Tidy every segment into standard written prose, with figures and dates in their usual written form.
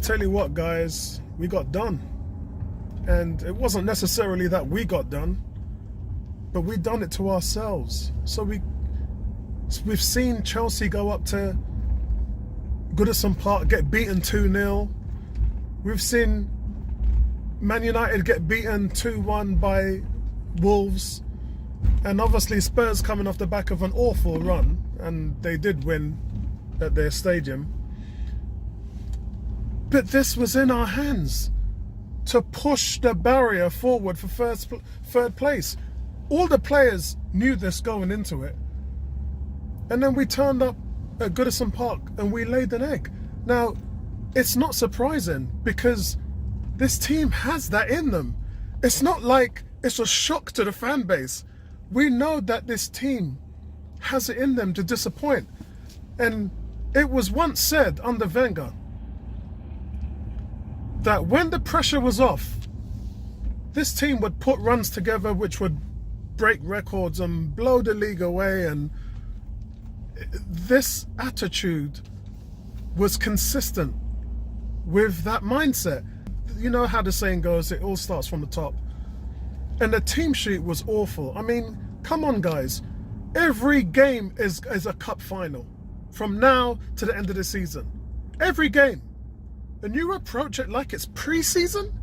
tell you what, guys, we got done. And it wasn't necessarily that we got done, but we done it to ourselves. So we've seen Chelsea go up to Goodison Park, get beaten 2-0. We've seen Man United get beaten 2-1 by Wolves. And obviously Spurs coming off the back of an awful run, and they did win at their stadium. But this was in our hands to push the barrier forward for third place. All the players knew this going into it. And then we turned up at Goodison Park and we laid an egg. Now, it's not surprising because this team has that in them. It's not like it's a shock to the fan base. We know that this team has it in them to disappoint. And it was once said under Wenger that when the pressure was off, this team would put runs together which would break records and blow the league away. And this attitude was consistent with that mindset. You know how the saying goes, it all starts from the top. And the team sheet was awful. I mean, come on, guys. Every game is a cup final from now to the end of the season. Every game. And you approach it like it's pre-season?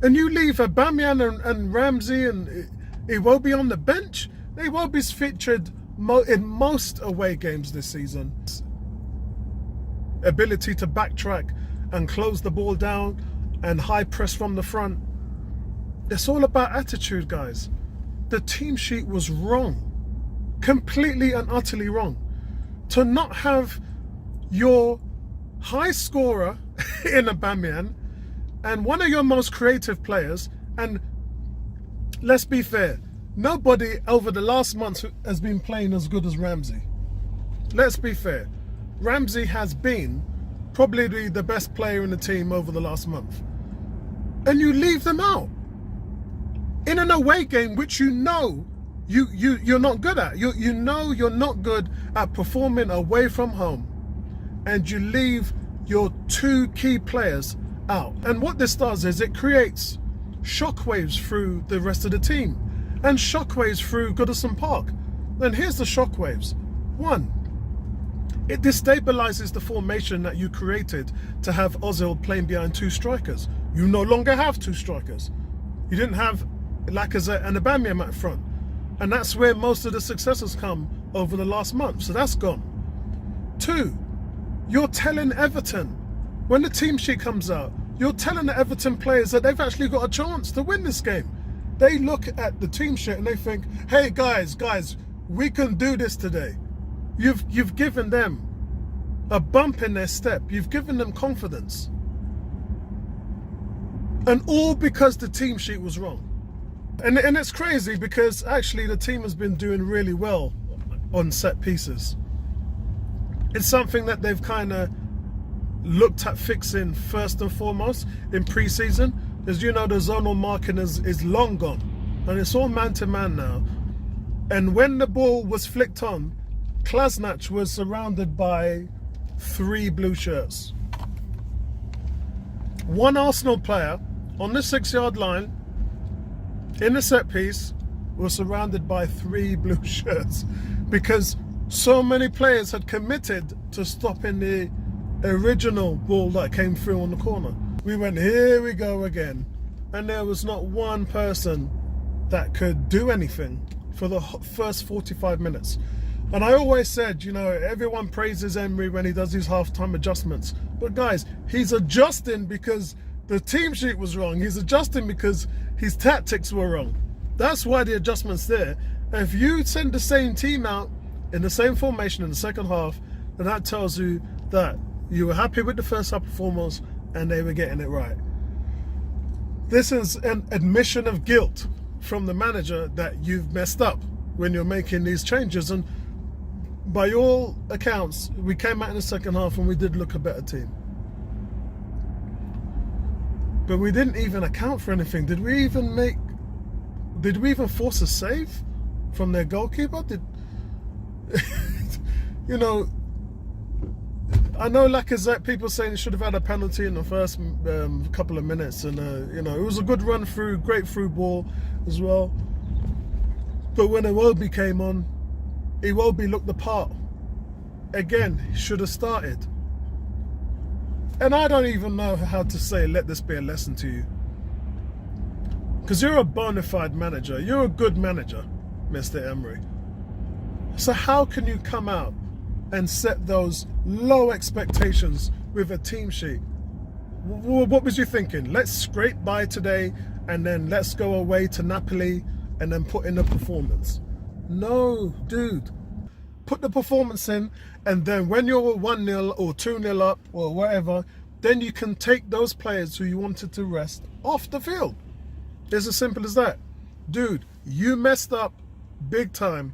And you leave Aubameyang and Ramsey and Iwobi on the bench? Iwobi's featured in most away games this season. Ability to backtrack and close the ball down and high press from the front. It's all about attitude, guys. The team sheet was wrong. Completely and utterly wrong. To not have your high scorer in Aubameyang and one of your most creative players, and let's be fair, nobody over the last months has been playing as good as Ramsey. Let's be fair. Ramsey has been probably the best player in the team over the last month. And you leave them out in an away game which you know you're not good at. You know you're not good at performing away from home. And you leave your two key players out. And what this does is it creates shockwaves through the rest of the team and shockwaves through Goodison Park. And here's the shockwaves. One, it destabilizes the formation that you created to have Ozil playing behind two strikers. You no longer have two strikers. You didn't have Lacazette and Aubameyang up front. And that's where most of the successes come over the last month. So that's gone. Two, you're telling Everton, when the team sheet comes out, you're telling the Everton players that they've actually got a chance to win this game. They look at the team sheet and they think, hey guys, we can do this today. You've given them a bump in their step. You've given them confidence. And all because the team sheet was wrong. And it's crazy because actually the team has been doing really well on set pieces. It's something that they've kind of looked at fixing first and foremost in pre-season. As you know, the zonal marking is long gone. And it's all man-to-man now. And when the ball was flicked on, Klasnach was surrounded by 3 blue shirts. One Arsenal player on the 6-yard line in the set piece was surrounded by 3 blue shirts because so many players had committed to stopping the original ball that came through on the corner. We went, here we go again. And there was not one person that could do anything for the first 45 minutes. And I always said, you know, everyone praises Emery when he does his half-time adjustments. But guys, he's adjusting because the team sheet was wrong. He's adjusting because his tactics were wrong. That's why the adjustment's there. And if you send the same team out in the same formation in the second half, then that tells you that you were happy with the first half performance and they were getting it right. This is an admission of guilt from the manager that you've messed up when you're making these changes. And by all accounts, we came out in the second half and we did look a better team. But we didn't even account for anything. Did we even force a save from their goalkeeper? You know, I know Lacazette, people saying he should have had a penalty in the first couple of minutes, and you know, it was a good run through, great through ball as well. But when Iwobi came on, Iwobi looked the part. Again, he should have started. And I don't even know how to say, let this be a lesson to you. Because you're a bona fide manager. You're a good manager, Mr. Emery. So how can you come out and set those low expectations with a team sheet? What was you thinking? Let's scrape by today and then let's go away to Napoli and then put in a performance. No, dude. Put the performance in, and then when you're 1-0 or 2-0 up or whatever, then you can take those players who you wanted to rest off the field. It's as simple as that. Dude, you messed up big time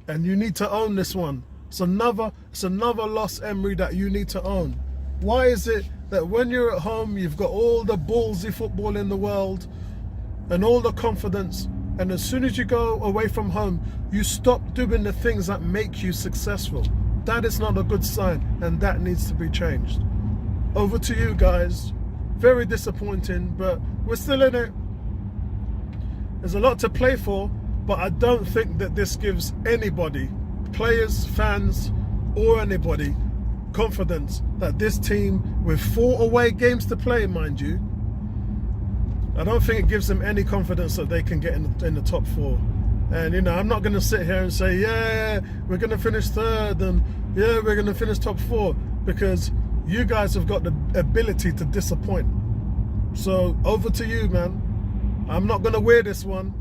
and you need to own this one. It's another loss, Emery, that you need to own. Why is it that when you're at home, you've got all the ballsy football in the world and all the confidence, and as soon as you go away from home, you stop doing the things that make you successful? That is not a good sign, and that needs to be changed. Over to you guys. Very disappointing, but we're still in it. There's a lot to play for, but I don't think that this gives anybody, players, fans, or anybody, confidence that this team, with 4 away games to play, mind you, I don't think it gives them any confidence that they can get in the top 4. And, you know, I'm not going to sit here and say, yeah, we're going to finish 3rd and, yeah, we're going to finish top 4, because you guys have got the ability to disappoint. So, over to you, man. I'm not going to wear this one.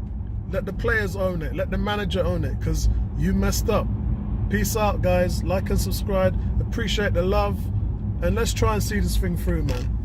Let the players own it. Let the manager own it, because you messed up. Peace out, guys. Like and subscribe. Appreciate the love. And let's try and see this thing through, man.